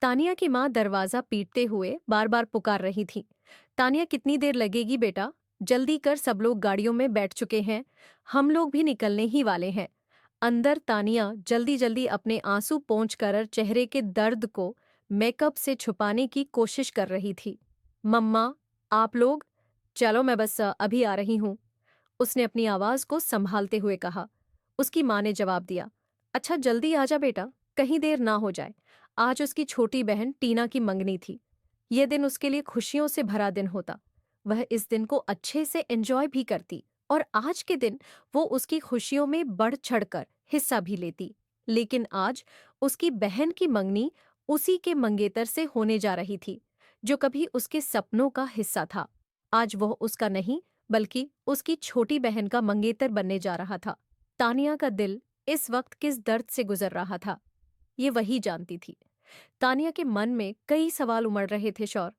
तानिया की माँ दरवाजा पीटते हुए बार बार पुकार रही थी। तानिया, कितनी देर लगेगी बेटा? जल्दी कर, सब लोग गाड़ियों में बैठ चुके हैं। हम लोग भी निकलने ही वाले हैं। अंदर तानिया जल्दी जल्दी अपने आंसू पोंछ कर चेहरे के दर्द को मेकअप से छुपाने की कोशिश कर रही थी। मम्मा, आप लोग? चलो, मैं बस अभी आ रही हूँ, उसने अपनी आवाज को संभालते हुए कहा। उसकी माँ ने जवाब दिया, अच्छा जल्दी आजा बेटा, कहीं देर ना हो जाए। आज उसकी छोटी बहन टीना की मंगनी थी। यह दिन उसके लिए खुशियों से भरा दिन होता। वह इस दिन को अच्छे से एंजॉय भी करती और आज के दिन वो उसकी खुशियों में बढ़ चढ़कर हिस्सा भी लेती। लेकिन आज उसकी बहन की मंगनी उसी के मंगेतर से होने जा रही थी, जो कभी उसके सपनों का हिस्सा था। आज वह उसका नहीं, बल्कि उसकी छोटी बहन का मंगेतर बनने जा रहा था। तानिया का दिल इस वक्त किस दर्द से गुजर रहा था, ये वही जानती थी। तानिया के मन में कई सवाल उमड़ रहे थे। शौर,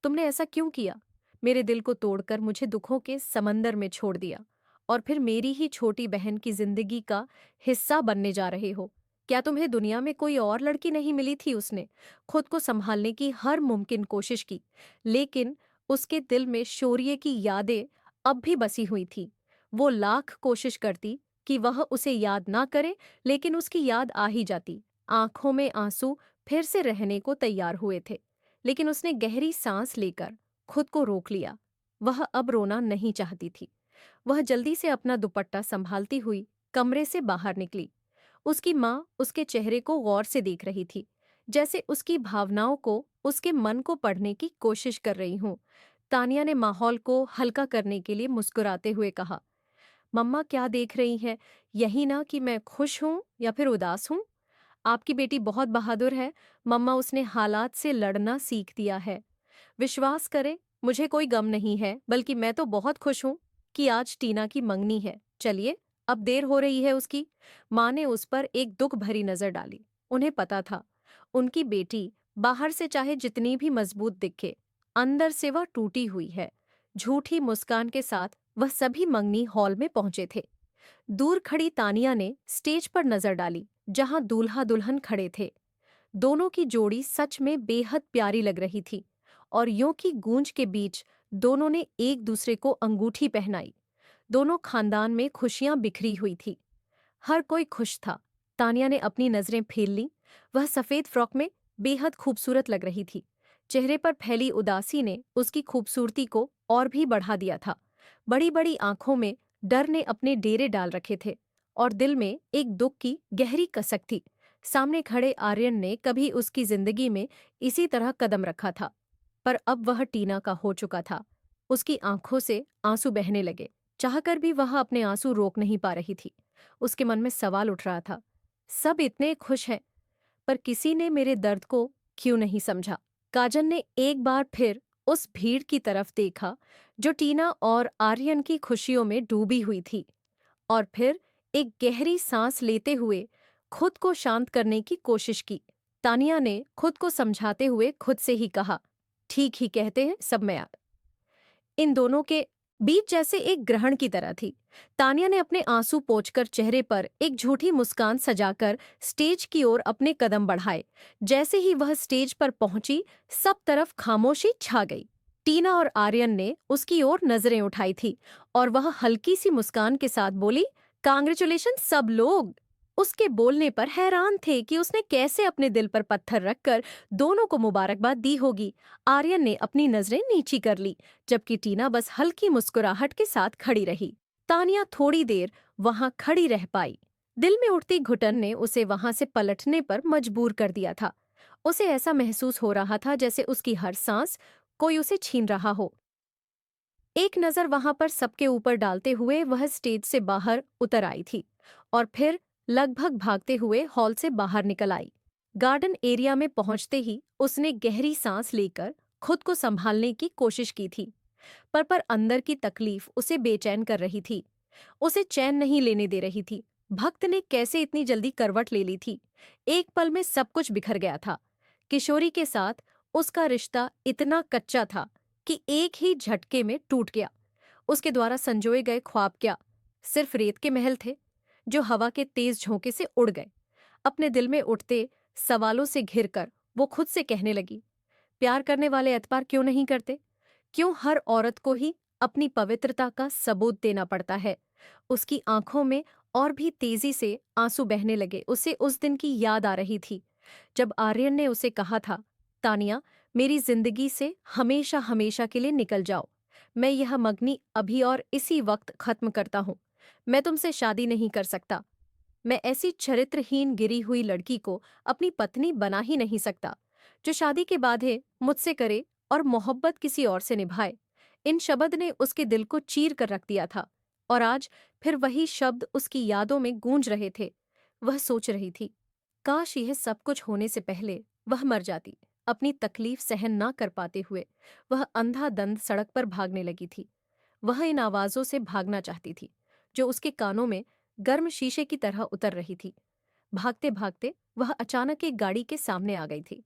तुमने ऐसा क्यों किया? मेरे दिल को तोड़कर मुझे दुखों के समंदर में छोड़ दिया, और फिर मेरी ही छोटी बहन की जिंदगी का हिस्सा बनने जा रहे हो। क्या तुम्हें दुनिया में कोई और लड़की नहीं मिली थी? उसने खुद को संभालने की हर मुमकिन कोशिश की, लेकिन उसके दिल में शौर्य की यादें अब भी बसी हुई थी। वो लाख कोशिश करती कि वह उसे याद ना करे, लेकिन उसकी याद आ ही जाती। आंखों में आंसू फिर से रहने को तैयार हुए थे, लेकिन उसने गहरी सांस लेकर खुद को रोक लिया। वह अब रोना नहीं चाहती थी। वह जल्दी से अपना दुपट्टा संभालती हुई कमरे से बाहर निकली। उसकी माँ उसके चेहरे को गौर से देख रही थी, जैसे उसकी भावनाओं को, उसके मन को पढ़ने की कोशिश कर रही हूँ। तानिया ने माहौल को हल्का करने के लिए मुस्कुराते हुए कहा, मम्मा क्या देख रही हैं? यही ना कि मैं खुश हूँ या फिर उदास हूँ। आपकी बेटी बहुत बहादुर है मम्मा, उसने हालात से लड़ना सीख दिया है। विश्वास करें, मुझे कोई गम नहीं है, बल्कि मैं तो बहुत खुश हूं कि आज टीना की मंगनी है। चलिए, अब देर हो रही है उसकी। माँ ने उस पर एक दुख भरी नजर डाली। उन्हें पता था, उनकी बेटी बाहर से चाहे जितनी भी मजबूत दिखे, अंदर से वह टूटी हुई है। झूठी मुस्कान के साथ वह सभी मंगनी हॉल में पहुंचे थे। दूर खड़ी तानिया ने स्टेज पर नजर डाली, जहां दूल्हा दुल्हन खड़े थे। दोनों की जोड़ी सच में बेहद प्यारी लग रही थी, और यों की गूंज के बीच दोनों ने एक दूसरे को अंगूठी पहनाई। दोनों खानदान में खुशियां बिखरी हुई थी। हर कोई खुश था। तानिया ने अपनी नजरें फेर लीं। वह सफेद फ्रॉक में बेहद खूबसूरत लग रही थी। चेहरे पर फैली उदासी ने उसकी खूबसूरती को और भी बढ़ा दिया था। बड़ी बड़ी आंखों में डर ने अपने डेरे डाल रखे थे, और दिल में एक दुख की गहरी कसक थी। सामने खड़े आर्यन ने कभी उसकी जिंदगी में इसी तरह कदम रखा था, पर अब वह टीना का हो चुका था। उसकी आंखों से आंसू बहने लगे। चाहकर भी वह अपने आंसू रोक नहीं पा रही थी। उसके मन में सवाल उठ रहा था, सब इतने खुश हैं, पर किसी ने मेरे दर्द को क्यों नहीं समझा? काजल ने एक बार फिर उस भीड़ की तरफ देखा, जो टीना और आर्यन की खुशियों में डूबी हुई थी, और फिर एक गहरी सांस लेते हुए खुद को शांत करने की कोशिश की। तानिया ने खुद को समझाते हुए खुद से ही कहा, ठीक ही कहते हैं सब में याद। इन दोनों के बीच जैसे एक ग्रहण की तरह थी। तानिया ने अपने आंसू पोंछकर चेहरे पर एक झूठी मुस्कान सजाकर स्टेज की ओर अपने कदम बढ़ाए। जैसे ही वह स्टेज पर पहुंची, सब तरफ खामोशी छा गई। टीना और आर्यन ने उसकी ओर नजरें उठाई थी, और वह हल्की सी मुस्कान के साथ बोली, कांग्रेचुलेशन सब लोग। उसके बोलने पर हैरान थे कि उसने कैसे अपने दिल पर पत्थर रखकर दोनों को मुबारकबाद दी होगी। आर्यन ने अपनी नजरें नीची कर ली, जबकि टीना बस हल्की मुस्कुराहट के साथ खड़ी रही। तानिया थोड़ी देर वहां खड़ी रह पाई। दिल में उठती घुटन ने उसे वहां से पलटने पर मजबूर कर दिया था। उसे ऐसा महसूस हो रहा था जैसे उसकी हर सांस कोई उसे छीन रहा हो। एक नजर वहां पर सबके ऊपर डालते हुए वह स्टेज से बाहर उतर आई थी, और फिर लगभग भागते हुए हॉल से बाहर निकल आई। गार्डन एरिया में पहुंचते ही उसने गहरी सांस लेकर खुद को संभालने की कोशिश की थी, पर अंदर की तकलीफ उसे बेचैन कर रही थी। उसे चैन नहीं लेने दे रही थी। भक्त ने कैसे इतनी जल्दी करवट ले ली थी? एक पल में सब कुछ बिखर गया था। किशोरी के साथ उसका रिश्ता इतना कच्चा था कि एक ही झटके में टूट गया। उसके द्वारा संजोए गए ख्वाब क्या सिर्फ रेत के महल थे, जो हवा के तेज झोंके से उड़ गए? अपने दिल में उठते सवालों से घिरकर वो खुद से कहने लगी, प्यार करने वाले एतबार क्यों नहीं करते? क्यों हर औरत को ही अपनी पवित्रता का सबूत देना पड़ता है? उसकी आंखों में और भी तेजी से आंसू बहने लगे। उसे उस दिन की याद आ रही थी जब आर्यन ने उसे कहा था, तानिया, मेरी जिंदगी से हमेशा हमेशा के लिए निकल जाओ। मैं यह मगनी अभी और इसी वक्त खत्म करता हूं। मैं तुमसे शादी नहीं कर सकता। मैं ऐसी चरित्रहीन गिरी हुई लड़की को अपनी पत्नी बना ही नहीं सकता, जो शादी के बाद है मुझसे करे और मोहब्बत किसी और से निभाए। इन शब्द ने उसके दिल को चीर कर रख दिया था, और आज फिर वही शब्द उसकी यादों में गूंज रहे थे। वह सोच रही थी, काश यह सब कुछ होने से पहले वह मर जाती। अपनी तकलीफ सहन ना कर पाते हुए वह अंधाधुंध सड़क पर भागने लगी थी। वह इन आवाजों से भागना चाहती थी जो उसके कानों में गर्म शीशे की तरह उतर रही थी। भागते भागते वह अचानक एक गाड़ी के सामने आ गई थी।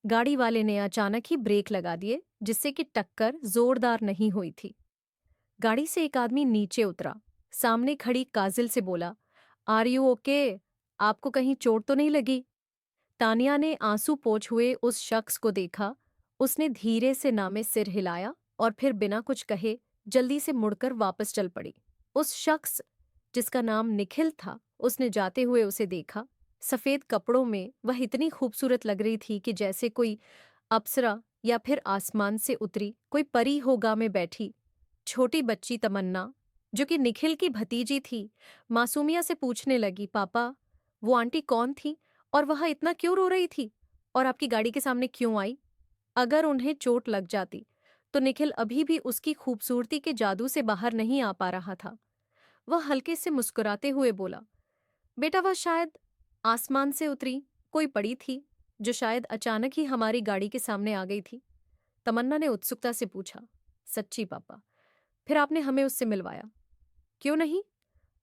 गाड़ी वाले ने अचानक ही ब्रेक लगा दिए, जिससे कि टक्कर जोरदार नहीं हुई थी। गाड़ी से एक आदमी नीचे उतरा, सामने खड़ी काजिल से बोला, आर यू ओके? आपको कहीं चोट तो नहीं लगी? तानिया ने आंसू पोंछ हुए उस शख्स को देखा। उसने धीरे से नामे सिर हिलाया और फिर बिना कुछ कहे जल्दी से मुड़कर वापस चल पड़ी। उस शख्स, जिसका नाम निखिल था, उसने जाते हुए उसे देखा। सफेद कपड़ों में वह इतनी खूबसूरत लग रही थी कि जैसे कोई अप्सरा या फिर आसमान से उतरी कोई परी होगा में बैठी। छोटी बच्ची तमन्ना, जो कि निखिल की भतीजी थी, मासूमिया से पूछने लगी, पापा, वो आंटी कौन थी और वह इतना क्यों रो रही थी और आपकी गाड़ी के सामने क्यों आई? अगर उन्हें चोट लग जाती तो निखिल अभी भी उसकी खूबसूरती के जादू से बाहर नहीं आ पा रहा था। वह हल्के से मुस्कुराते हुए बोला, बेटा, वह शायद आसमान से उतरी कोई पड़ी थी जो शायद अचानक ही हमारी गाड़ी के सामने आ गई थी। तमन्ना ने उत्सुकता से पूछा, सच्ची पापा? फिर आपने हमें उससे मिलवाया? क्यों नहीं,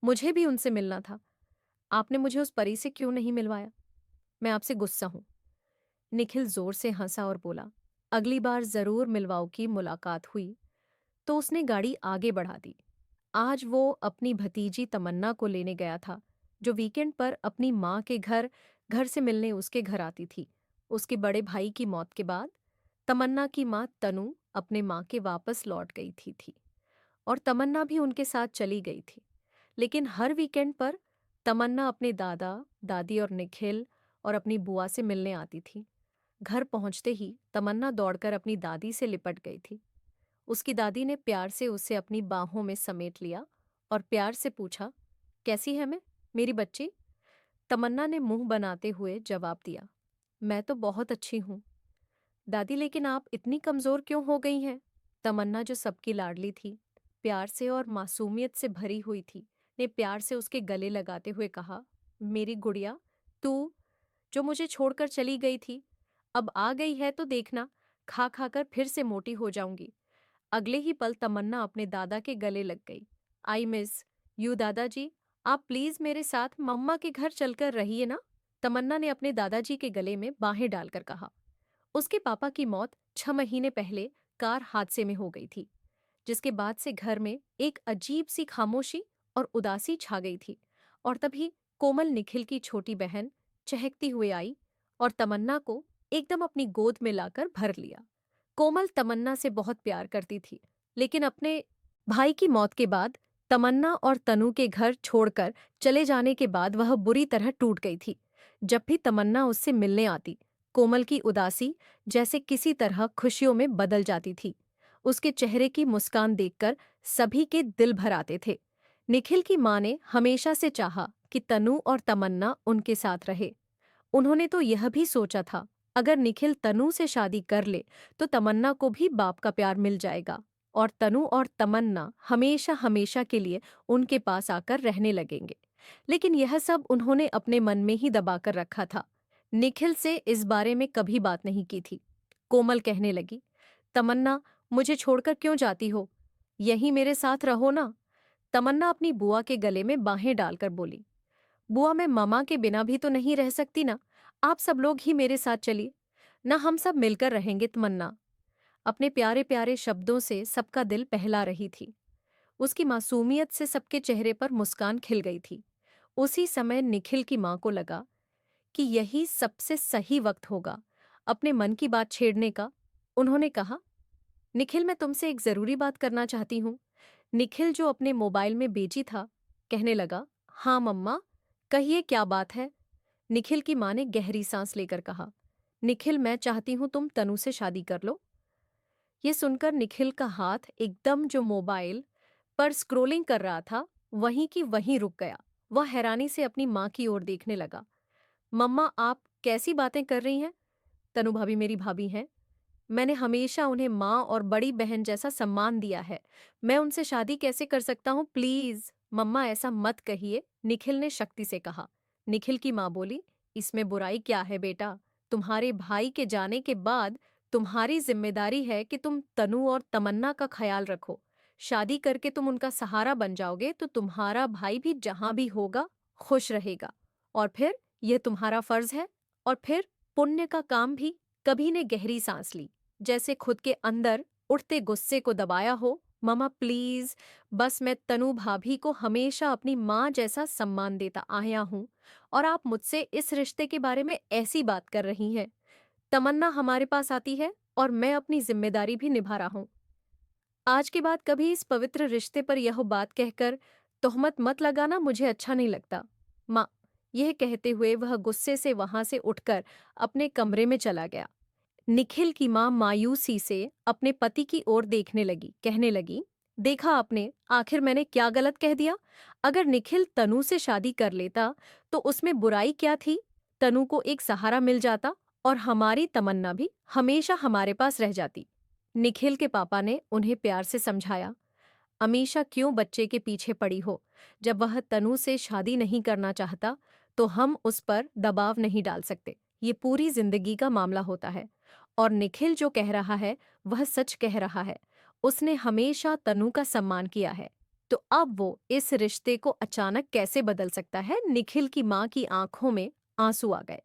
मुझे भी उनसे मिलना था। आपने मुझे उस परी से क्यों नहीं मिलवाया? मैं आपसे गुस्सा हूं। निखिल जोर से हंसा और बोला, अगली बार जरूर मिलवाओ की मुलाकात हुई तो उसने गाड़ी आगे बढ़ा दी। आज वो अपनी भतीजी तमन्ना को लेने गया था, जो वीकेंड पर अपनी माँ के घर घर से मिलने उसके घर आती थी। उसके बड़े भाई की मौत के बाद तमन्ना की माँ तनु अपने माँ के वापस लौट गई थी और तमन्ना भी उनके साथ चली गई थी। लेकिन हर वीकेंड पर तमन्ना अपने दादा दादी और निखिल और अपनी बुआ से मिलने आती थी। घर पहुंचते ही तमन्ना दौड़कर अपनी दादी से लिपट गई थी। उसकी दादी ने प्यार से उसे अपनी बाहों में समेट लिया और प्यार से पूछा, कैसी है मैं, मेरी बच्ची? तमन्ना ने मुंह बनाते हुए जवाब दिया, मैं तो बहुत अच्छी हूँ दादी, लेकिन आप इतनी कमजोर क्यों हो गई हैं? तमन्ना, जो सबकी लाडली थी, प्यार से और मासूमियत से भरी हुई थी, ने प्यार से उसके गले लगाते हुए कहा, मेरी गुड़िया, तू जो मुझे छोड़कर चली गई थी, अब आ गई है तो देखना, खा खाकर फिर से मोटी हो जाऊंगी। अगले ही पल तमन्ना अपने दादा के गले लग गई। आई मिस यू दादाजी, आप प्लीज मेरे साथ मम्मा के घर चलकर रहिए ना, तमन्ना ने अपने दादाजी के गले में बाहें डालकर कहा। उसके पापा की मौत 6 महीने पहले कार हादसे में हो गई थी, जिसके बाद से घर में एक अजीब सी खामोशी और उदासी छा गई थी। और तभी कोमल, निखिल की छोटी बहन, चहकती हुई आई और तमन्ना को एकदम अपनी गोद में लाकर भर लिया। कोमल तमन्ना से बहुत प्यार करती थी, लेकिन अपने भाई की मौत के बाद तमन्ना और तनु के घर छोड़कर चले जाने के बाद वह बुरी तरह टूट गई थी। जब भी तमन्ना उससे मिलने आती, कोमल की उदासी जैसे किसी तरह खुशियों में बदल जाती थी। उसके चेहरे की मुस्कान देखकर सभी के दिल भर आते थे। निखिल की माँ ने हमेशा से चाहा कि तनु और तमन्ना उनके साथ रहे। उन्होंने तो यह भी सोचा था, अगर निखिल तनु से शादी कर ले तो तमन्ना को भी बाप का प्यार मिल जाएगा और तनु और तमन्ना हमेशा हमेशा के लिए उनके पास आकर रहने लगेंगे। लेकिन यह सब उन्होंने अपने मन में ही दबाकर रखा था। निखिल से इस बारे में कभी बात नहीं की थी। कोमल कहने लगी, तमन्ना, मुझे छोड़कर क्यों जाती हो? यहीं मेरे साथ रहो ना। तमन्ना अपनी बुआ के गले में बाहें डालकर बोली, बुआ, मैं ममा के बिना भी तो नहीं रह सकती ना। आप सब लोग ही मेरे साथ चलिए ना, हम सब मिलकर रहेंगे। तमन्ना अपने प्यारे प्यारे शब्दों से सबका दिल बहला रही थी। उसकी मासूमियत से सबके चेहरे पर मुस्कान खिल गई थी। उसी समय निखिल की माँ को लगा कि यही सबसे सही वक्त होगा। अपने मन की बात छेड़ने का। उन्होंने कहा, निखिल मैं तुमसे एक जरूरी बात करना चाहती हूँ। निखिल जो अपने मोबाइल में बेची था, कहने लगा, हाँ मम्मा, कहिए क्या बात है। निखिल की माँ ने गहरी सांस लेकर कहा, निखिल मैं चाहती हूँ तुम तनु से शादी कर लो। ये सुनकर निखिल का हाथ एकदम जो मोबाइल पर स्क्रोलिंग कर रहा था वहीं की वहीं रुक गया। वह हैरानी से अपनी माँ की ओर देखने लगा। मम्मा आप कैसी बातें कर रही हैं? तनु भाभी मेरी भाभी हैं। मैंने हमेशा उन्हें माँ और बड़ी बहन जैसा सम्मान दिया है। मैं उनसे शादी कैसे कर सकता हूँ? प्लीज मम्मा ऐसा मत कहिए, निखिल ने शक्ति से कहा। निखिल की माँ बोली, इसमें बुराई क्या है बेटा? तुम्हारे भाई के जाने के बाद तुम्हारी जिम्मेदारी है कि तुम तनु और तमन्ना का ख्याल रखो। शादी करके तुम उनका सहारा बन जाओगे तो तुम्हारा भाई भी जहां भी होगा खुश रहेगा। और फिर यह तुम्हारा फर्ज है। और फिर पुण्य का काम भी। कभी ने गहरी सांस ली, जैसे खुद के अंदर उठते गुस्से को दबाया हो। मम्मा प्लीज, बस मैं तनु भाभी को हमेशा अपनी माँ जैसा सम्मान देता आया हूँ और आप मुझसे इस रिश्ते के बारे में ऐसी बात कर रही हैं। तमन्ना हमारे पास आती है और मैं अपनी जिम्मेदारी भी निभा रहा हूँ। आज के बाद कभी इस पवित्र रिश्ते पर यह बात कहकर तोहमत मत लगाना, मुझे अच्छा नहीं लगता। माँ, यह कहते हुए वह गुस्से से वहां से उठकर अपने कमरे में चला गया। निखिल की मां मायूसी से अपने पति की ओर देखने लगी, कहने लगी, देखा आपने, आखिर मैंने क्या गलत कह दिया? अगर निखिल तनु से शादी कर लेता तो उसमें बुराई क्या थी? तनु को एक सहारा मिल जाता और हमारी तमन्ना भी हमेशा हमारे पास रह जाती। निखिल के पापा ने उन्हें प्यार से समझाया, अमीशा क्यों बच्चे के पीछे पड़ी हो? जब वह तनु से शादी नहीं करना चाहता तो हम उस पर दबाव नहीं डाल सकते। ये पूरी जिंदगी का मामला होता है। और निखिल जो कह रहा है वह सच कह रहा है। उसने हमेशा तनु का सम्मान किया है, तो अब वो इस रिश्ते को अचानक कैसे बदल सकता है? निखिल की माँ की आंखों में आंसू आ गए।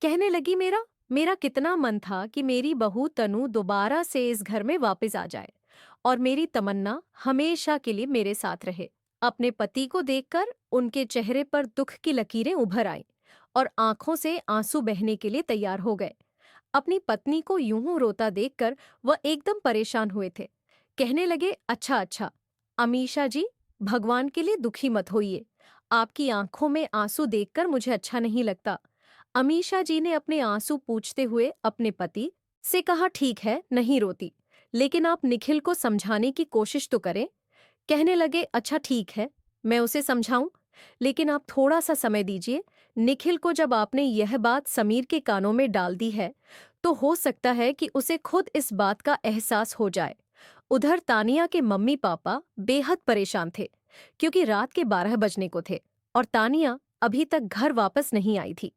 कहने लगी, मेरा मेरा कितना मन था कि मेरी बहू तनु दोबारा से इस घर में वापस आ जाए और मेरी तमन्ना हमेशा के लिए मेरे साथ रहे। अपने पति को देखकर उनके चेहरे पर दुख की लकीरें उभर आईं और आंखों से आंसू बहने के लिए तैयार हो गए। अपनी पत्नी को यूं रोता देखकर वह एकदम परेशान हुए थे। कहने लगे, अच्छा अच्छा अमीशा जी, भगवान के लिए दुखी मत होइए। आपकी आंखों में आंसू देखकर मुझे अच्छा नहीं लगता। अमीशा जी ने अपने आंसू पूछते हुए अपने पति से कहा, ठीक है नहीं रोती, लेकिन आप निखिल को समझाने की कोशिश तो करें। कहने लगे, अच्छा ठीक है, मैं उसे समझाऊं, लेकिन आप थोड़ा सा समय दीजिए। निखिल को जब आपने यह बात समीर के कानों में डाल दी है तो हो सकता है कि उसे खुद इस बात का एहसास हो जाए। उधर तानिया के मम्मी पापा बेहद परेशान थे, क्योंकि रात के 12 बजने को थे और तानिया अभी तक घर वापस नहीं आई थी।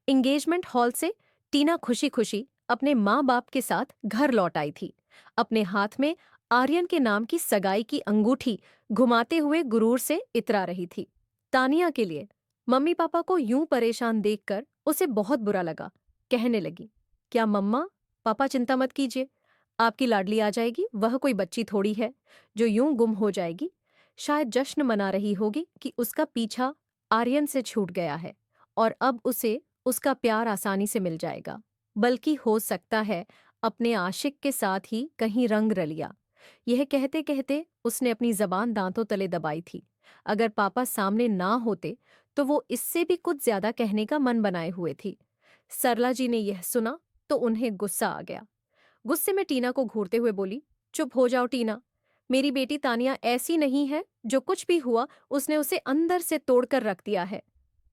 एंगेजमेंट हॉल से टीना खुशी खुशी अपने माँ बाप के साथ घर लौट आई थी। अपने हाथ में आर्यन के नाम की सगाई की अंगूठी घुमाते हुए गुरूर से इतरा रही थी। तानिया के लिए मम्मी पापा को यूं परेशान देखकर उसे बहुत बुरा लगा। कहने लगी, क्या मम्मा पापा चिंता मत कीजिए, आपकी लाडली आ जाएगी। वह कोई बच्ची थोड़ी है जो यूं गुम हो जाएगी। शायद जश्न मना रही होगी कि उसका पीछा आर्यन से छूट गया है और अब उसे उसका प्यार आसानी से मिल जाएगा। बल्कि हो सकता है अपने आशिक के साथ ही कहीं रंग रलिया। यह कहते कहते उसने अपनी जबान दांतों तले दबाई थी। अगर पापा सामने ना होते तो वो इससे भी कुछ ज्यादा कहने का मन बनाए हुए थी। सरला जी ने यह सुना तो उन्हें गुस्सा आ गया। गुस्से में टीना को घूरते हुए बोली, चुप हो जाओ टीना, मेरी बेटी तानिया ऐसी नहीं है। जो कुछ भी हुआ उसने उसे अंदर से तोड़कर रख दिया है।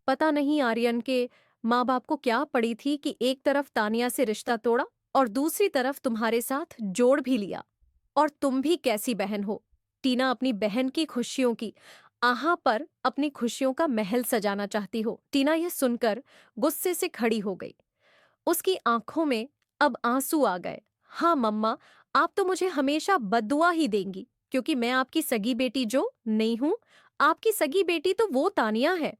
पता नहीं आर्यन के माँ बाप को क्या पड़ी थी कि एक तरफ तानिया से रिश्ता तोड़ा और दूसरी तरफ तुम्हारे साथ जोड़ भी लिया। और तुम भी कैसी बहन हो? टीना अपनी बहन की खुशियों की आहा पर अपनी खुशियों का महल सजाना चाहती हो। टीना यह सुनकर गुस्से से खड़ी हो गई। उसकी आंखों में अब आंसू आ गए। हाँ मम्मा, आप तो मुझे हमेशा बद्दुआ ही देंगी, क्योंकि मैं आपकी सगी बेटी जो नहीं हूं। आपकी सगी बेटी तो वो तानिया है।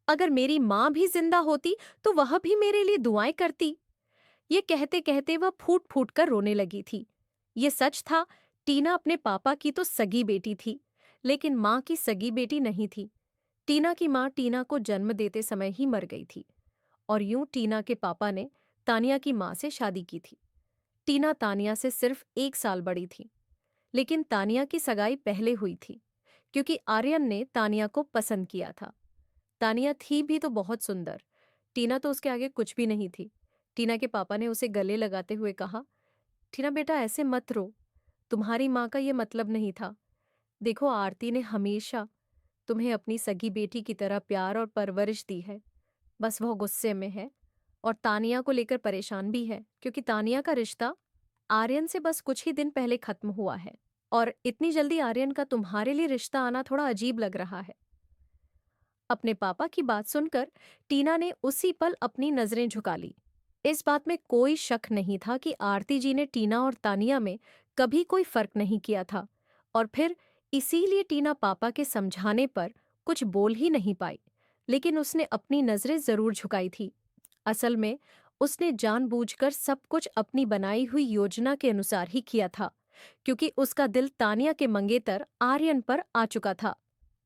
अगर मेरी माँ भी जिंदा होती तो वह भी मेरे लिए दुआएं करती। ये कहते कहते वह फूट फूट कर रोने लगी थी। ये सच था, टीना अपने पापा की तो सगी बेटी थी, लेकिन माँ की सगी बेटी नहीं थी। टीना की माँ टीना को जन्म देते समय ही मर गई थी और यूं टीना के पापा ने तानिया की माँ से शादी की थी। टीना तानिया से सिर्फ 1 साल बड़ी थी, लेकिन तानिया की सगाई पहले हुई थी क्योंकि आर्यन ने तानिया को पसंद किया था। तानिया थी भी तो बहुत सुंदर। टीना तो उसके आगे कुछ भी नहीं थी। टीना के पापा ने उसे गले लगाते हुए कहा, टीना बेटा ऐसे मत रो, तुम्हारी माँ का ये मतलब नहीं था। देखो आरती ने हमेशा तुम्हें अपनी सगी बेटी की तरह प्यार और परवरिश दी है। बस वो गुस्से में है और तानिया को लेकर परेशान भी है क्योंकि तानिया का रिश्ता आर्यन से बस कुछ ही दिन पहले खत्म हुआ है और इतनी जल्दी आर्यन का तुम्हारे लिए रिश्ता आना थोड़ा अजीब लग रहा है। अपने पापा की बात सुनकर टीना ने उसी पल अपनी नजरें झुका ली। इस बात में कोई शक नहीं था कि आरती जी ने टीना और तानिया में कभी कोई फर्क नहीं किया था और फिर इसीलिए टीना पापा के समझाने पर कुछ बोल ही नहीं पाई, लेकिन उसने अपनी नजरें जरूर झुकाई थी। असल में उसने जानबूझकर सब कुछ अपनी बनाई हुई योजना के अनुसार ही किया था, क्योंकि उसका दिल तानिया के मंगेतर आर्यन पर आ चुका था।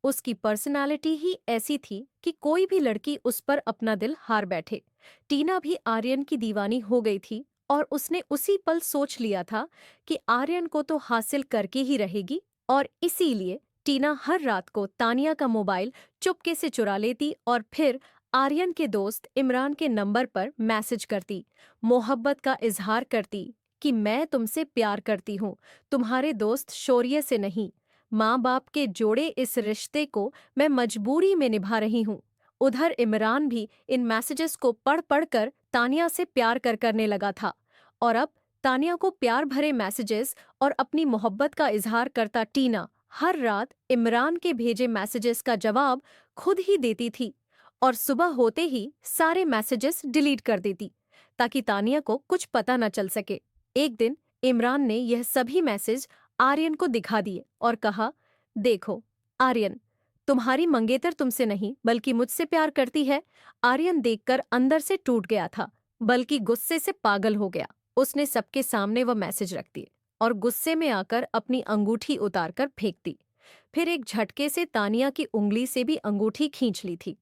उसकी पर्सनालिटी ही ऐसी थी कि कोई भी लड़की उस पर अपना दिल हार बैठे। टीना भी आर्यन की दीवानी हो गई थी और उसने उसी पल सोच लिया था कि आर्यन को तो हासिल करके ही रहेगी और इसीलिए टीना हर रात को तानिया का मोबाइल चुपके से चुरा लेती और फिर आर्यन के दोस्त इमरान के नंबर पर मैसेज करती, मोहब्बत का इजहार करती कि मैं तुमसे प्यार करती हूँ, तुम्हारे दोस्त शौर्य से नहीं। माँ बाप के जोड़े इस रिश्ते को मैं मजबूरी में निभा रही हूँ। उधर इमरान भी इन मैसेजेस को पढ़ पढ़ कर तानिया से प्यार करने लगा था और अब तानिया को प्यार भरे मैसेजेस और अपनी मोहब्बत का इजहार करता टीना हर रात इमरान के भेजे मैसेजेस का जवाब खुद ही देती थी और सुबह होते ही सारे मैसेजेस डिलीट कर देती ताकि तानिया को कुछ पता न चल सके। एक दिन इमरान ने यह सभी मैसेज आर्यन को दिखा दिए और कहा, देखो आर्यन, तुम्हारी मंगेतर तुमसे नहीं बल्कि मुझसे प्यार करती है। आर्यन देखकर अंदर से टूट गया था, बल्कि गुस्से से पागल हो गया। उसने सबके सामने वह मैसेज रख दिए और गुस्से में आकर अपनी अंगूठी उतारकर फेंक दी। फिर एक झटके से तानिया की उंगली से भी अंगूठी खींच ली थी।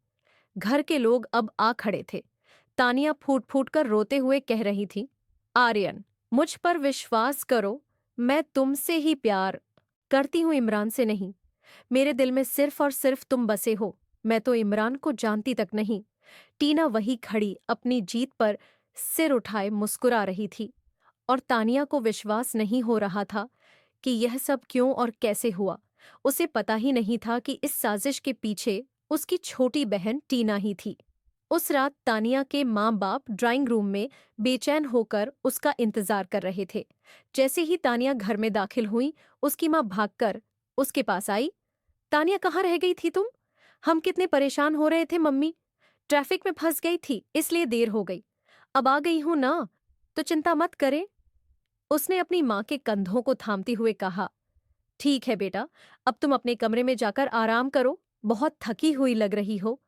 घर के लोग अब आ खड़े थे। तानिया फूट फूट कर रोते हुए कह रही थी, आर्यन, मुझ पर विश्वास करो, मैं तुमसे ही प्यार करती हूँ, इमरान से नहीं। मेरे दिल में सिर्फ और सिर्फ तुम बसे हो। मैं तो इमरान को जानती तक नहीं। टीना वही खड़ी अपनी जीत पर सिर उठाए मुस्कुरा रही थी और तानिया को विश्वास नहीं हो रहा था कि यह सब क्यों और कैसे हुआ। उसे पता ही नहीं था कि इस साजिश के पीछे उसकी छोटी बहन टीना ही थी। उस रात तानिया के माँ बाप ड्राइंग रूम में बेचैन होकर उसका इंतजार कर रहे थे। जैसे ही तानिया घर में दाखिल हुई, उसकी माँ भागकर उसके पास आई। तानिया, कहाँ रह गई थी तुम? हम कितने परेशान हो रहे थे मम्मी। ट्रैफिक में फंस गई थी इसलिए देर हो गई। अब आ गई हूं ना, तो चिंता मत करे। उसने अपनी माँ के कंधों को थामते हुए कहा, ठीक है बेटा, अब तुम अपने कमरे में जाकर आराम करो, बहुत थकी हुई लग रही हो।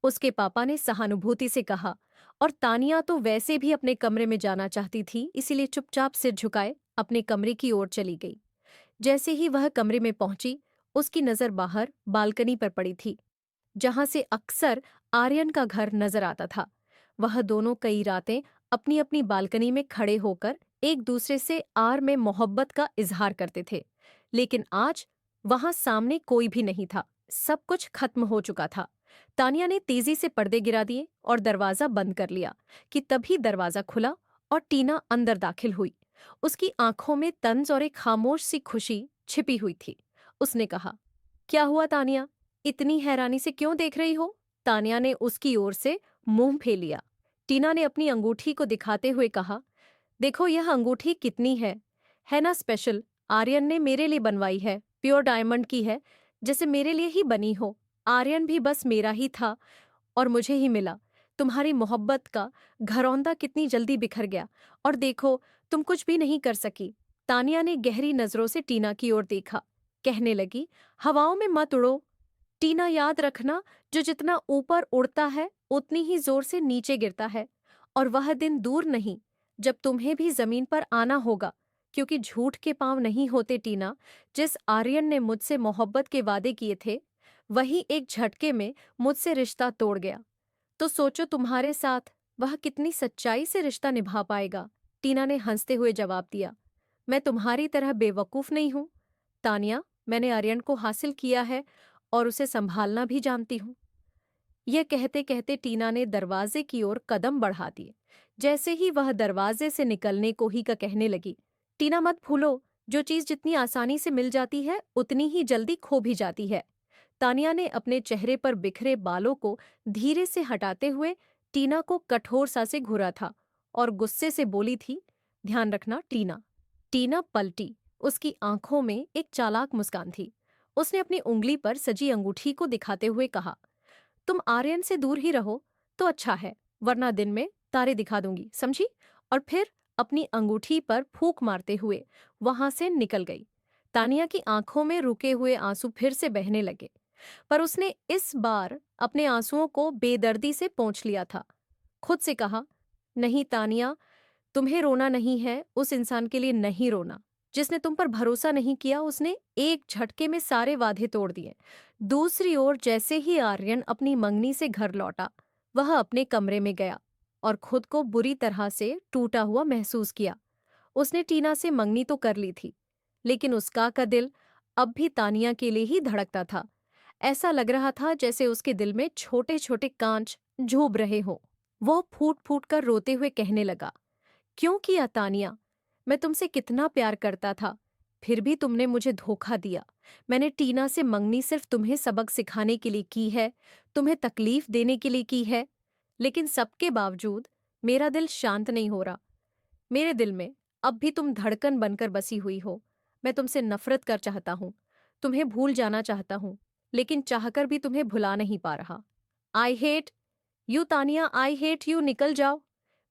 उसके पापा ने सहानुभूति से कहा और तानिया तो वैसे भी अपने कमरे में जाना चाहती थी, इसीलिए चुपचाप सिर झुकाए अपने कमरे की ओर चली गई। जैसे ही वह कमरे में पहुंची, उसकी नजर बाहर बालकनी पर पड़ी थी, जहां से अक्सर आर्यन का घर नजर आता था। वह दोनों कई रातें अपनी अपनी बालकनी में खड़े होकर एक दूसरे से आर में मोहब्बत का इजहार करते थे, लेकिन आज वहां सामने कोई भी नहीं था। सब कुछ खत्म हो चुका था। तानिया ने तेजी से पर्दे गिरा दिए और दरवाजा बंद कर लिया कि तभी दरवाजा खुला और टीना अंदर दाखिल हुई। उसकी आंखों में तंज और एक खामोश सी खुशी छिपी हुई थी। उसने कहा, क्या हुआ तानिया, इतनी हैरानी से क्यों देख रही हो? तानिया ने उसकी ओर से मुंह फेर लिया। टीना ने अपनी अंगूठी को दिखाते हुए कहा, देखो यह अंगूठी कितनी है ना स्पेशल। आर्यन ने मेरे लिए बनवाई है, प्योर डायमंड की है, जैसे मेरे लिए ही बनी हो। आर्यन भी बस मेरा ही था और मुझे ही मिला। तुम्हारी मोहब्बत का घरौंदा कितनी जल्दी बिखर गया और देखो तुम कुछ भी नहीं कर सकी। तानिया ने गहरी नजरों से टीना की ओर देखा, कहने लगी, हवाओं में मत उड़ो टीना, याद रखना, जो जितना ऊपर उड़ता है उतनी ही जोर से नीचे गिरता है और वह दिन दूर नहीं जब तुम्हें भी जमीन पर आना होगा, क्योंकि झूठ के पांव नहीं होते टीना। जिस आर्यन ने मुझसे मोहब्बत के वादे किए थे, वही एक झटके में मुझसे रिश्ता तोड़ गया। तो सोचो तुम्हारे साथ वह कितनी सच्चाई से रिश्ता निभा पाएगा? टीना ने हंसते हुए जवाब दिया। मैं तुम्हारी तरह बेवकूफ नहीं हूं तानिया, मैंने आर्यन को हासिल किया है और उसे संभालना भी जानती हूँ। यह कहते कहते टीना ने दरवाजे की ओर कदम बढ़ा दिए। जैसे ही वह दरवाजे से निकलने को ही का कहने लगी, टीना मत भूलो, जो चीज जितनी आसानी से मिल जाती है उतनी ही जल्दी खो भी जाती है। तानिया ने अपने चेहरे पर बिखरे बालों को धीरे से हटाते हुए टीना को कठोर सा से घूरा था और गुस्से से बोली थी, ध्यान रखना टीना। टीना पलटी। उसकी आंखों में एक चालाक मुस्कान थी। उसने अपनी उंगली पर सजी अंगूठी को दिखाते हुए कहा, तुम आर्यन से दूर ही रहो तो अच्छा है, वरना दिन में तारे दिखा दूंगी, समझी? और फिर अपनी अंगूठी पर फूंक मारते हुए वहां से निकल गई। तानिया की आंखों में रुके हुए आंसू फिर से बहने लगे, पर उसने इस बार अपने आंसुओं को बेदर्दी से पोंछ लिया था। खुद से कहा, नहीं तानिया, तुम्हें रोना नहीं है, उस इंसान के लिए नहीं रोना जिसने तुम पर भरोसा नहीं किया। उसने एक झटके में सारे वादे तोड़ दिए। दूसरी ओर जैसे ही आर्यन अपनी मंगनी से घर लौटा, वह अपने कमरे में गया और खुद को बुरी तरह से टूटा हुआ महसूस किया। उसने टीना से मंगनी तो कर ली थी, लेकिन उसका का दिल अब भी तानिया के लिए ही धड़कता था। ऐसा लग रहा था जैसे उसके दिल में छोटे छोटे कांच झूब रहे हों। वो फूट फूट कर रोते हुए कहने लगा, क्यों किया तानिया? मैं तुमसे कितना प्यार करता था, फिर भी तुमने मुझे धोखा दिया। मैंने टीना से मंगनी सिर्फ तुम्हें सबक सिखाने के लिए की है, तुम्हें तकलीफ देने के लिए की है, लेकिन सबके बावजूद मेरा दिल शांत नहीं हो रहा। मेरे दिल में अब भी तुम धड़कन बनकर बसी हुई हो। मैं तुमसे नफरत कर चाहता हूँ, तुम्हें भूल जाना चाहता हूँ, लेकिन चाहकर भी तुम्हें भुला नहीं पा रहा। I hate you Tania, I hate you. निकल जाओ,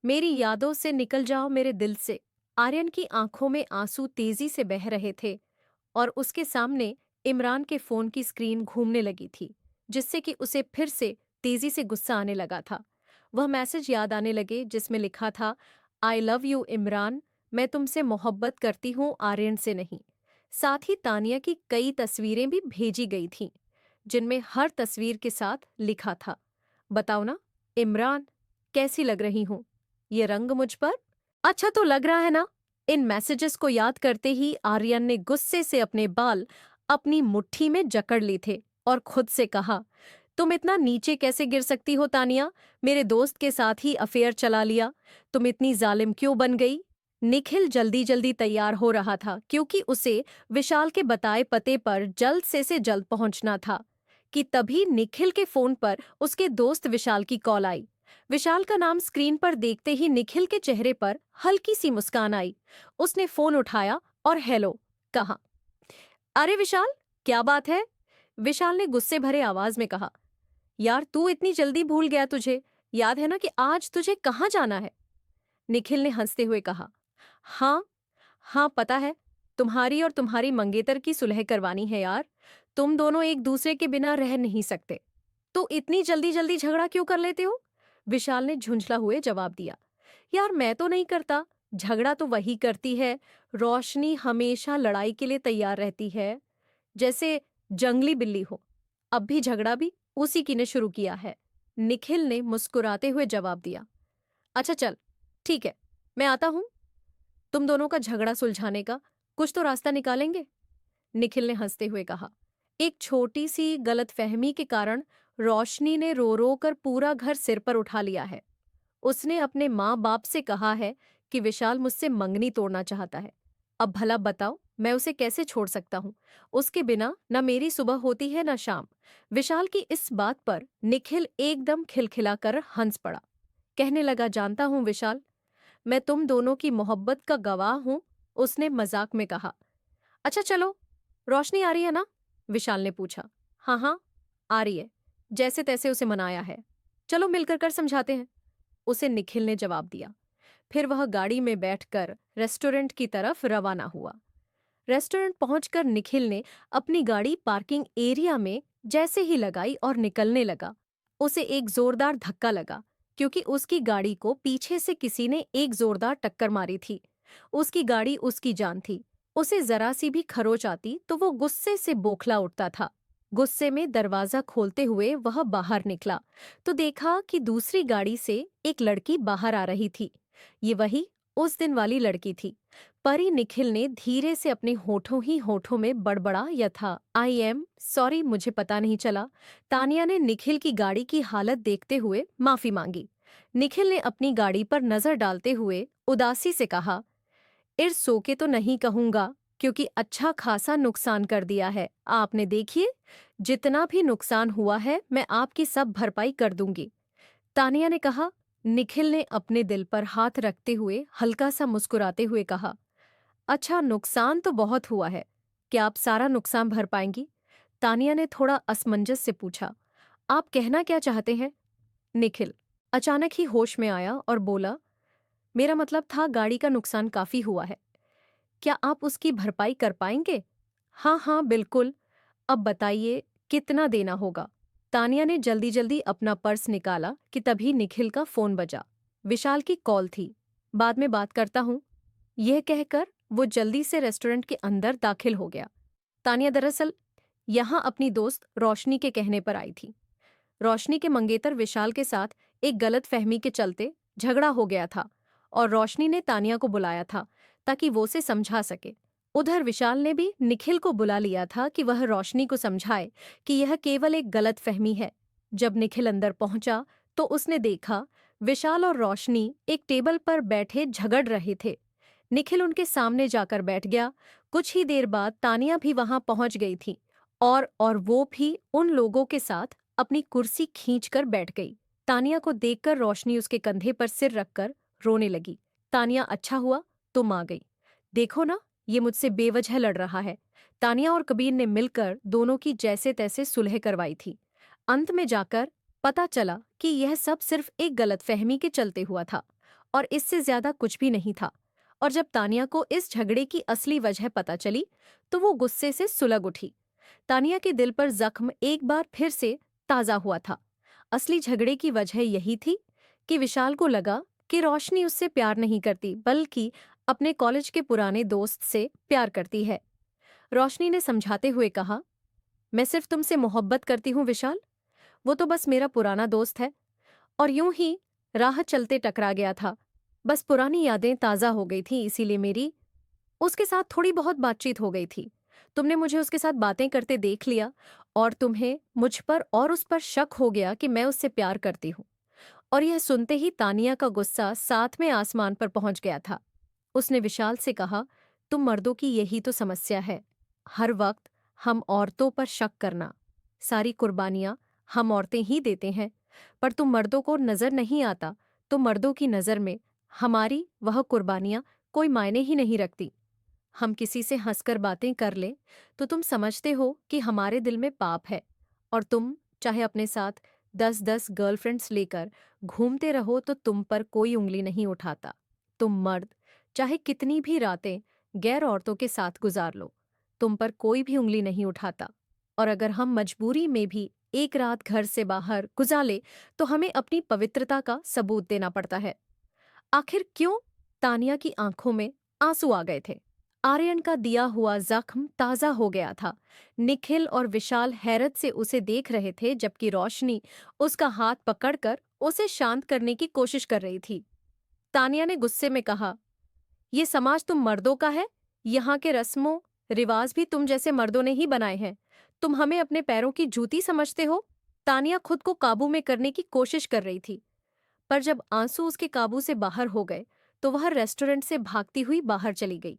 मेरी यादों से निकल जाओ, मेरे दिल से। आर्यन की आंखों में आंसू तेजी से बह रहे थे और उसके सामने इमरान के फोन की स्क्रीन घूमने लगी थी, जिससे कि उसे फिर से तेजी से गुस्सा आने लगा था। वह मैसेज याद आने लगे जिसमें लिखा था, आई लव यू इमरान, मैं तुमसे मोहब्बत करती हूँ, आर्यन से नहीं। साथ ही तानिया की कई तस्वीरें भी भेजी गई थीं, जिनमें हर तस्वीर के साथ लिखा था, बताओ ना इमरान, कैसी लग रही हूं? ये रंग मुझ पर अच्छा तो लग रहा है ना? इन मैसेजेस को याद करते ही आर्यन ने गुस्से से अपने बाल अपनी मुट्ठी में जकड़ लिए थे और खुद से कहा, तुम इतना नीचे कैसे गिर सकती हो तानिया? मेरे दोस्त के साथ ही अफेयर चला लिया। तुम इतनी जालिम क्यों बन गई? निखिल जल्दी जल्दी तैयार हो रहा था क्योंकि उसे विशाल के बताए पते पर जल्द से जल्द पहुंचना था कि तभी निखिल के फोन पर उसके दोस्त विशाल की कॉल आई। विशाल का नाम स्क्रीन पर देखते ही निखिल के चेहरे पर हल्की सी मुस्कान आई। उसने फोन उठाया और हेलो कहा। अरे विशाल, क्या बात है? विशाल ने गुस्से भरे आवाज में कहा, यार तू इतनी जल्दी भूल गया, तुझे याद है ना कि आज तुझे कहाँ जाना है? निखिल ने हंसते हुए कहा, हाँ हाँ पता है, तुम्हारी और तुम्हारी मंगेतर की सुलह करवानी है यार। तुम दोनों एक दूसरे के बिना रह नहीं सकते, तो इतनी जल्दी जल्दी झगड़ा क्यों कर लेते हो? विशाल ने झुंझला हुए जवाब दिया, यार मैं तो नहीं करता, झगड़ा तो वही करती है। रोशनी हमेशा लड़ाई के लिए तैयार रहती है, जैसे जंगली बिल्ली हो। अब भी झगड़ा भी उसी की ने शुरू किया है। निखिल ने मुस्कुराते हुए जवाब दिया, अच्छा चल ठीक है, मैं आता हूं। तुम दोनों का झगड़ा सुलझाने का कुछ तो रास्ता निकालेंगे। निखिल ने हंसते हुए कहा, एक छोटी सी गलतफहमी के कारण रोशनी ने रो रो कर पूरा घर सिर पर उठा लिया है। उसने अपने माँ बाप से कहा है कि विशाल मुझसे मंगनी तोड़ना चाहता है। अब भला बताओ मैं उसे कैसे छोड़ सकता हूँ? उसके बिना न मेरी सुबह होती है न शाम। विशाल की इस बात पर निखिल एकदम खिलखिलाकर हंस पड़ा। कहने लगा, जानता हूँ विशाल, मैं तुम दोनों की मोहब्बत का गवाह हूं। उसने मजाक में कहा, अच्छा चलो, रोशनी आ रही है ना? विशाल ने पूछा। हाँ हाँ आ रही है, जैसे तैसे उसे मनाया है, चलो मिलकर कर समझाते हैं, उसे निखिल ने जवाब दिया। फिर वह गाड़ी में बैठकर रेस्टोरेंट की तरफ रवाना हुआ। रेस्टोरेंट पहुंचकर निखिल ने अपनी गाड़ी पार्किंग एरिया में जैसे ही लगाई और निकलने लगा, उसे एक जोरदार धक्का लगा क्योंकि उसकी गाड़ी को पीछे से किसी ने एक जोरदार टक्कर मारी थी। उसकी गाड़ी उसकी जान थी, उसे जरा सी भी खरोच आती तो वो गुस्से से बौखला उठता था। गुस्से में दरवाजा खोलते हुए वह बाहर निकला तो देखा कि दूसरी गाड़ी से एक लड़की बाहर आ रही थी। ये वही उस दिन वाली लड़की थी। परी निखिल ने धीरे से अपने होठों ही होठों में बड़बड़ाया था, आई एम सॉरी, मुझे पता नहीं चला। तानिया ने निखिल की गाड़ी की हालत देखते हुए माफी मांगी। निखिल ने अपनी गाड़ी पर नजर डालते हुए उदासी से कहा, इर्स सो के तो नहीं कहूंगा, क्योंकि अच्छा खासा नुकसान कर दिया है आपने। देखिए, जितना भी नुकसान हुआ है मैं आपकी सब भरपाई कर दूंगी, तानिया ने कहा। निखिल ने अपने दिल पर हाथ रखते हुए हल्का सा मुस्कुराते हुए कहा, अच्छा, नुकसान तो बहुत हुआ है, क्या आप सारा नुकसान भर पाएंगी? तानिया ने थोड़ा असमंजस से पूछा, आप कहना क्या चाहते हैं? निखिल अचानक ही होश में आया और बोला, मेरा मतलब था गाड़ी का नुकसान काफी हुआ है, क्या आप उसकी भरपाई कर पाएंगे? हाँ हाँ बिल्कुल, अब बताइए कितना देना होगा? तानिया ने जल्दी जल्दी अपना पर्स निकाला कि तभी निखिल का फोन बजा। विशाल की कॉल थी। बाद में बात करता हूँ, यह कहकर वो जल्दी से रेस्टोरेंट के अंदर दाखिल हो गया। तानिया दरअसल यहाँ अपनी दोस्त रोशनी के कहने पर आई थी। रोशनी के मंगेतर विशाल के साथ एक गलत फहमी के चलते झगड़ा हो गया था और रोशनी ने तानिया को बुलाया था ताकि वो उसे समझा सके। उधर विशाल ने भी निखिल को बुला लिया था कि वह रोशनी को समझाए कि यह केवल एक गलत फहमी है। जब निखिल अंदर पहुंचा तो उसने देखा विशाल और रोशनी एक टेबल पर बैठे झगड़ रहे थे। निखिल उनके सामने जाकर बैठ गया। कुछ ही देर बाद तानिया भी वहां पहुंच गई थी और वो भी उन लोगों के साथ अपनी कुर्सी खींचकर बैठ गई। तानिया को देखकर रोशनी उसके कंधे पर सिर रखकर रोने लगी। तानिया, अच्छा हुआ तुम आ गई। देखो ना, ये मुझसे बेवजह लड़ रहा है। तानिया और कबीर ने मिलकर दोनों की जैसे तैसे सुलह करवाई थी। अंत में जाकर पता चला कि यह सब सिर्फ एक गलतफहमी के चलते हुआ था और इससे ज्यादा कुछ भी नहीं था। और जब तानिया को इस झगड़े की असली वजह पता चली तो वो गुस्से से सुलग उठी। तानिया के दिल पर जख्म एक बार फिर से ताजा हुआ था। असली झगड़े की वजह यही थी कि विशाल को लगा कि रोशनी उससे प्यार नहीं करती बल्कि अपने कॉलेज के पुराने दोस्त से प्यार करती है। रोशनी ने समझाते हुए कहा, मैं सिर्फ तुमसे मोहब्बत करती हूँ विशाल, वो तो बस मेरा पुराना दोस्त है। और यूं ही राह चलते टकरा गया था, बस पुरानी यादें ताजा हो गई थी, इसीलिए मेरी उसके साथ थोड़ी बहुत बातचीत हो गई थी। तुमने मुझे उसके साथ बातें करते देख लिया और तुम्हें मुझ पर और उस पर शक हो गया कि मैं उससे प्यार करती हूँ। और यह सुनते ही तानिया का गुस्सा सातवें आसमान पर पहुंच गया था। उसने विशाल से कहा, तुम मर्दों की यही तो समस्या है, हर वक्त हम औरतों पर शक करना। सारी कुर्बानियां हम औरतें ही देते हैं, पर तुम मर्दों को नजर नहीं आता तो मर्दों की नजर में हमारी वह कुर्बानियां कोई मायने ही नहीं रखती। हम किसी से हंसकर बातें कर लें तो तुम समझते हो कि हमारे दिल में पाप है, और तुम चाहे अपने साथ 10-10 गर्लफ्रेंड्स लेकर घूमते रहो तो तुम पर कोई उंगली नहीं उठाता। तुम मर्द चाहे कितनी भी रातें गैर औरतों के साथ गुजार लो, तुम पर कोई भी उंगली नहीं उठाता। और अगर हम मजबूरी में भी एक रात घर से बाहर गुजार ले तो हमें अपनी पवित्रता का सबूत देना पड़ता है। आखिर क्यों? तानिया की आंखों में आंसू आ गए थे। आर्यन का दिया हुआ जख्म ताजा हो गया था। निखिल और विशाल हैरत से उसे देख रहे थे जबकि रोशनी उसका हाथ पकड़कर उसे शांत करने की कोशिश कर रही थी। तानिया ने गुस्से में कहा, ये समाज तुम मर्दों का है, यहाँ के रस्मों रिवाज भी तुम जैसे मर्दों ने ही बनाए हैं। तुम हमें अपने पैरों की जूती समझते हो? तानिया खुद को काबू में करने की कोशिश कर रही थी, पर जब आंसू उसके काबू से बाहर हो गए तो वह रेस्टोरेंट से भागती हुई बाहर चली गई।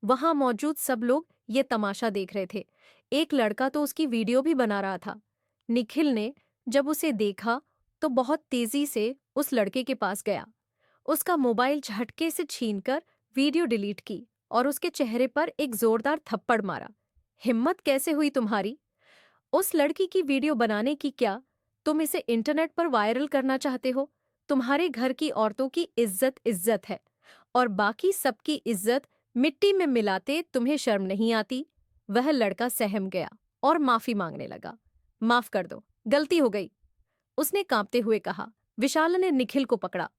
वहां मौजूद सब लोग ये तमाशा देख रहे थे। एक लड़का तो उसकी वीडियो भी बना रहा था। निखिल ने जब उसे देखा तो बहुत तेजी से उस लड़के के पास गया, उसका मोबाइल झटके से छीनकर वीडियो डिलीट की और उसके चेहरे पर एक जोरदार थप्पड़ मारा। हिम्मत कैसे हुई तुम्हारी उस लड़की की वीडियो बनाने की? क्या तुम इसे इंटरनेट पर वायरल करना चाहते हो? तुम्हारे घर की औरतों की इज्जत इज्जत है और बाकी सबकी इज्जत मिट्टी में मिलाते तुम्हें शर्म नहीं आती? वह लड़का सहम गया और माफी मांगने लगा। माफ कर दो, गलती हो गई, उसने कांपते हुए कहा। विशाल ने निखिल को पकड़ा।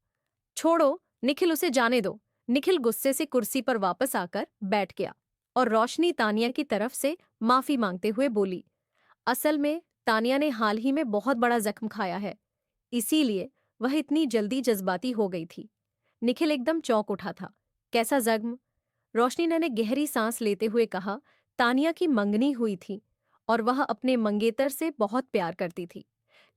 छोड़ो निखिल, उसे जाने दो। निखिल गुस्से से कुर्सी पर वापस आकर बैठ गया और रोशनी तानिया की तरफ से माफी मांगते हुए बोली, असल में तानिया ने हाल ही में बहुत बड़ा जख्म खाया है, इसीलिए वह इतनी जल्दी जज्बाती हो गई थी। निखिल एकदम चौंक उठा था। कैसा जख्म? रोशनी ने गहरी सांस लेते हुए कहा, तानिया की मंगनी हुई थी और वह अपने मंगेतर से बहुत प्यार करती थी।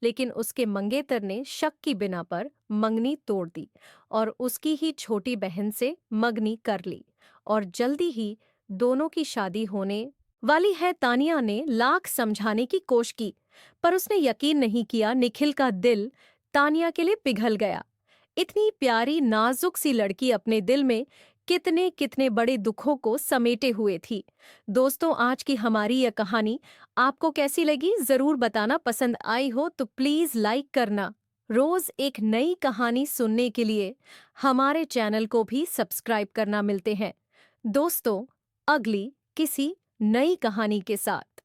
लेकिन उसके मंगेतर ने शक की बिना पर मंगनी तोड़ दी और उसकी ही छोटी बहन से मंगनी कर ली और जल्दी ही दोनों की शादी होने वाली है। तानिया ने लाख समझाने की कोशिश की, पर उसने यकीन नहीं किया। निखिल का दिल तानिया के लिए पिघल गया। इतनी प्यारी नाजुक सी लड़की अपने दिल में कितने कितने बड़े दुखों को समेटे हुए थी। दोस्तों, आज की हमारी यह कहानी आपको कैसी लगी जरूर बताना। पसंद आई हो तो प्लीज लाइक करना। रोज एक नई कहानी सुनने के लिए हमारे चैनल को भी सब्सक्राइब करना। मिलते हैं दोस्तों अगली किसी नई कहानी के साथ।